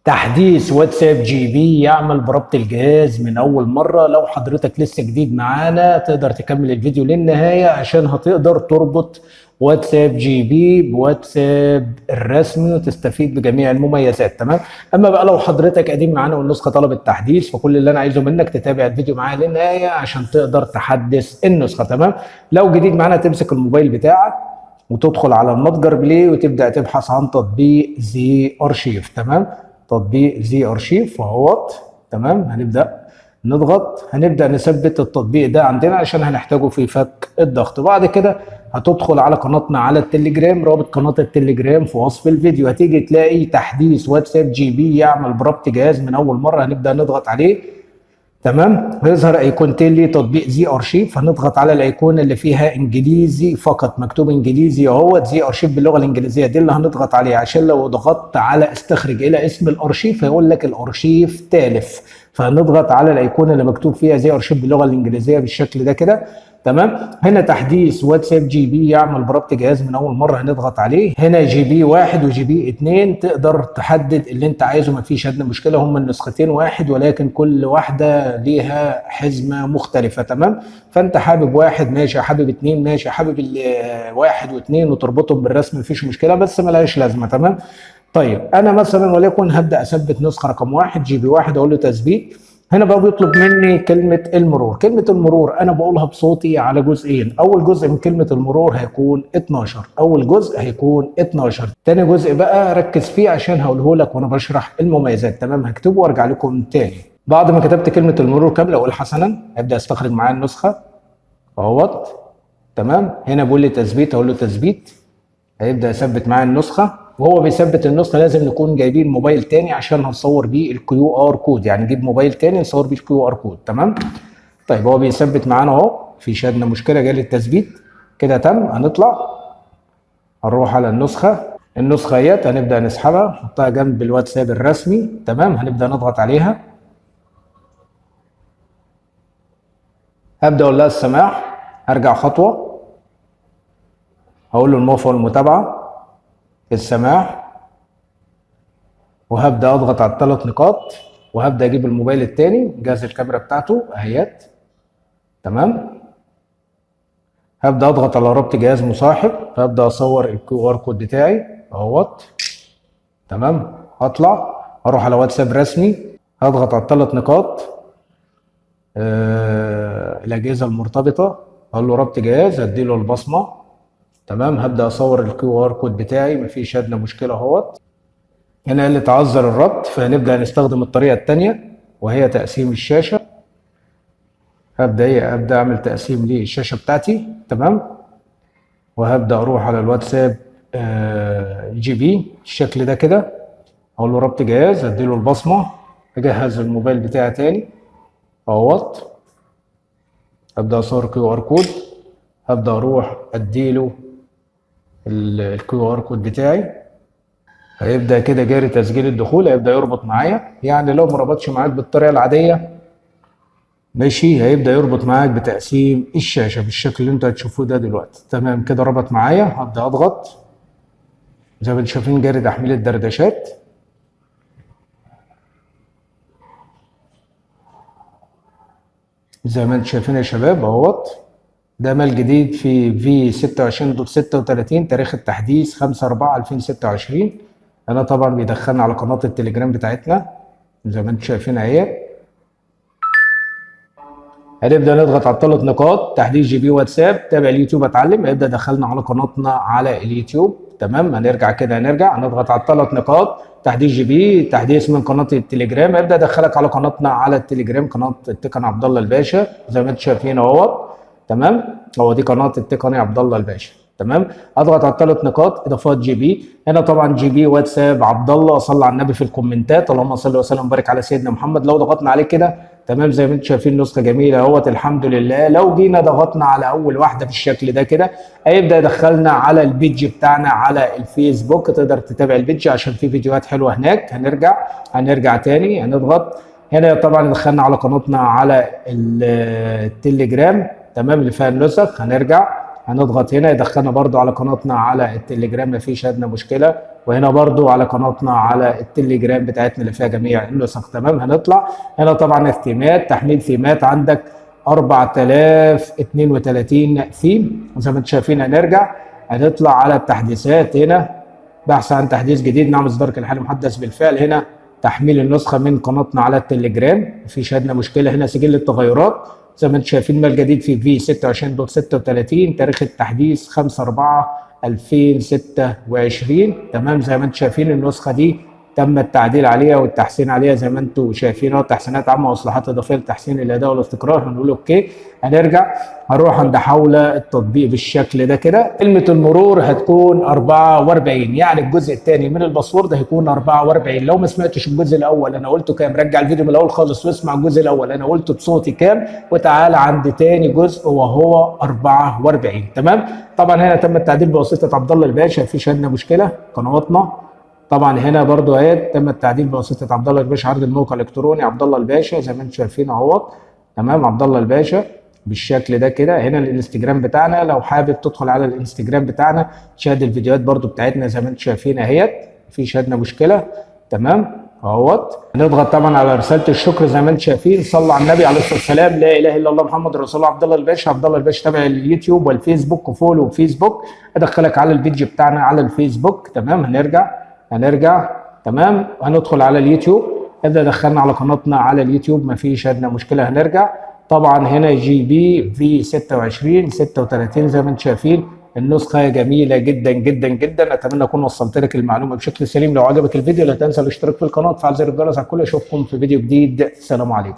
تحديث واتساب جي بي يعمل بربط الجهاز من اول مره. لو حضرتك لسه جديد معانا تقدر تكمل الفيديو للنهايه عشان هتقدر تربط واتساب جي بي بواتساب الرسمي وتستفيد بجميع المميزات. تمام. اما بقى لو حضرتك قديم معانا والنسخه طلبت تحديث، فكل اللي انا عايزه منك تتابع الفيديو معايا للنهايه عشان تقدر تحدث النسخه. تمام. لو جديد معانا تمسك الموبايل بتاعك وتدخل على المتجر بلاي وتبدا تبحث عن تطبيق زي ارشيف. تمام. تطبيق زي ارشيف اهوت. تمام. هنبدا نثبت التطبيق ده عندنا عشان هنحتاجه في فك الضغط. وبعد كده هتدخل على قناتنا على التليجرام، رابط قناه التليجرام في وصف الفيديو. هتيجي تلاقي تحديث واتساب جي بي يعمل بربط جهاز من اول مره، هنبدا نضغط عليه. تمام. هيظهر ايقونتين لي تطبيق زي ارشيف، هنضغط على الايقونه اللي فيها انجليزي فقط، مكتوب انجليزي اهوت، زي ارشيف باللغه الانجليزيه، دي اللي هنضغط عليها عشان لو ضغطت على استخرج الى اسم الارشيف هيقول لك الارشيف تالف، فهنضغط على الايقونه اللي مكتوب فيها زي ارشيف باللغه الانجليزيه بالشكل ده كده. تمام. هنا تحديث واتساب جي بي يعمل بربط جهاز من اول مره، هنضغط عليه. هنا جي بي 1 وجي بي 2 تقدر تحدد اللي انت عايزه، مفيش ادنى مشكله، هم النسختين واحد ولكن كل واحده ليها حزمه مختلفه. تمام. فانت حابب واحد ماشي، حابب اتنين ماشي، حابب واحد واثنين وتربطهم بالرسم مفيش مشكله، بس ملهاش لازمه. تمام. طيب انا مثلا وليكن هبدا اثبت نسخه رقم واحد جي بي 1، اقول له تثبيت. هنا بقى بيطلب مني كلمة المرور. كلمة المرور أنا بقولها بصوتي على جزئين. أول جزء من كلمة المرور هيكون 12، أول جزء هيكون 12. تاني جزء بقى ركز فيه عشان هقوله لك وأنا بشرح المميزات. تمام. هكتبه وأرجع لكم تاني. بعد ما كتبت كلمة المرور كاملة أقول حسنا، أبدأ أستخرج معايا النسخة أهوت. تمام. هنا بيقول لي تثبيت، أقول له تثبيت. هيبدأ يثبت معايا النسخة. وهو بيثبت النسخه لازم نكون جايبين موبايل تاني عشان هنصور بيه الكيو ار كود، يعني نجيب موبايل تاني نصور بيه الكيو ار كود. تمام. طيب هو بيثبت معانا اهو، مفيش ادنى مشكله، جالي التثبيت كده تم. هنطلع هنروح على النسخه اهيت، هنبدا نسحبها نحطها جنب الواتساب الرسمي. تمام. هنبدا نضغط عليها، هبدا اقول لها السماح، هرجع خطوه هقول له الموافقه والمتابعه، السماح، وهبدا اضغط على الثلاث نقاط وهبدا اجيب الموبايل الثاني جهاز الكاميرا بتاعته اهيت. تمام. هبدا اضغط على ربط جهاز مصاحب، فهبدا اصور الكيو ار كود بتاعي اهوت. تمام. هطلع اروح على واتساب رسمي، هضغط على الثلاث نقاط الاجهزه المرتبطه، اقول له ربط جهاز، هديله البصمه. تمام. هبدا اصور الكيو ار كود بتاعي، مفيش ادنى مشكله اهوت. هنا قال لي تعذر الربط، فهنبدا نستخدم الطريقه الثانيه وهي تقسيم الشاشه. ابدا اعمل تقسيم للشاشه بتاعتي. تمام. وهبدا اروح على الواتساب جي بي بالشكل ده كده، اقول له ربط جهاز، اديله البصمه، اجهز الموبايل بتاعي تاني اهوت. ابدا اصور كيو ار كود، هبدا اروح اديله الكيو ار كود بتاعي، هيبدا كده جاري تسجيل الدخول، هيبدا يربط معايا. يعني لو ما ربطش معاك بالطريقه العاديه ماشي، هيبدا يربط معاك بتقسيم الشاشه بالشكل اللي انتوا هتشوفوه ده دلوقتي. تمام كده ربط معايا، هبدا اضغط زي ما انتم شايفين جاري تحميل الدردشات. زي ما انتم شايفين يا شباب اهوت، ده مال جديد في 26.36، تاريخ التحديث 5/4/2026. انا طبعا بيدخلنا على قناه التليجرام بتاعتنا زي ما انتم شايفين اهي. هنبدا نضغط على الثلاث نقاط تحديث جي بي واتساب، تابع اليوتيوب اتعلم، هيبدا دخلنا على قناتنا على اليوتيوب. تمام. هنرجع كده، هنضغط على الثلاث نقاط تحديث جي بي، تحديث من قناه التليجرام، هيبدا يدخلك على قناتنا على التليجرام، قناه التقني عبد الله الباشا زي ما انتم شايفين اهوت. تمام. هو دي قناه التقني عبد الله الباشا. تمام. اضغط على الثلاث نقاط اضافات جي بي. هنا طبعا جي بي واتساب عبد الله، صلى على النبي في الكومنتات، اللهم صل وسلم وبارك على سيدنا محمد. لو ضغطنا عليه كده تمام زي ما انتم شايفين نسخه جميله اهوت الحمد لله. لو جينا ضغطنا على اول واحده بالشكل ده كده هيبدا يدخلنا على البيج بتاعنا على الفيسبوك، تقدر تتابع البيج عشان في فيديوهات حلوه هناك. هنرجع تاني، هنضغط هنا طبعا دخلنا على قناتنا على التليجرام. تمام. اللي فيها النسخ. هنرجع هنضغط هنا يدخلنا برضو على قناتنا على التليجرام، مفيش ادنى مشكله. وهنا برضو على قناتنا على التليجرام بتاعتنا اللي فيها جميع النسخ. تمام. هنطلع هنا طبعا الثيمات، تحميل ثيمات عندك 4032 ثيم زي ما انتم شايفين. هنرجع هنطلع على التحديثات، هنا بحث عن تحديث جديد، نعم اصدارك الحالي محدث بالفعل. هنا تحميل النسخه من قناتنا على التليجرام، مفيش ادنى مشكله. هنا سجل التغيرات زي ما انتم شايفين، ما الجديد في 26.36، تاريخ التحديث 5/4/2026. تمام. زي ما انتم شايفين النسخه دي تم التعديل عليها والتحسين عليها زي ما انتم شايفين اهو، تحسينات عامه واصلاحات اضافيه لتحسين الاداء والاستقرار. هنقول اوكي. هنرجع هنروح عند حول التطبيق بالشكل ده كده. كلمه المرور هتكون 44، يعني الجزء الثاني من الباسورد هيكون 44. لو ما سمعتش الجزء الاول انا قلته كام، رجع الفيديو من الاول خالص واسمع الجزء الاول انا قلته بصوتي كام، وتعالى عند ثاني جزء وهو 44. تمام. طبعا هنا تم التعديل بواسطه عبد الله الباشا، مفيش عندنا مشكله. قنواتنا طبعا هنا برضو اهي تم التعديل بواسطه عبد الله الباشا، عرض الموقع الالكتروني عبد الله الباشا زي ما انتم شايفين اهوت. تمام. عبد الله الباشا بالشكل ده كده. هنا الانستجرام بتاعنا، لو حابب تدخل على الانستجرام بتاعنا تشاهد الفيديوهات برضو بتاعتنا زي ما انتم شايفين اهيت، مفيش ادنى مشكله. تمام اهوت. هنضغط طبعا على رساله الشكر زي ما انتم شايفين، صلوا على النبي عليه الصلاه والسلام، لا اله الا الله محمد رسول الله. عبد الله الباشا، عبد الله الباشا تابع اليوتيوب والفيسبوك وفولو فيسبوك، ادخلك على الفيديو بتاعنا على الفيسبوك. تمام. هنرجع تمام. هندخل على اليوتيوب، ابدا دخلنا على قناتنا على اليوتيوب، مفيش ادنى مشكله. هنرجع طبعا هنا GB في 26/36 زي ما انتم شايفين. النسخه جميله جدا جدا جدا. اتمنى اكون وصلت لك المعلومه بشكل سليم. لو عجبك الفيديو لا تنسى الاشتراك في القناه وتفعل زر الجرس على الكل. اشوفكم في فيديو جديد. السلام عليكم.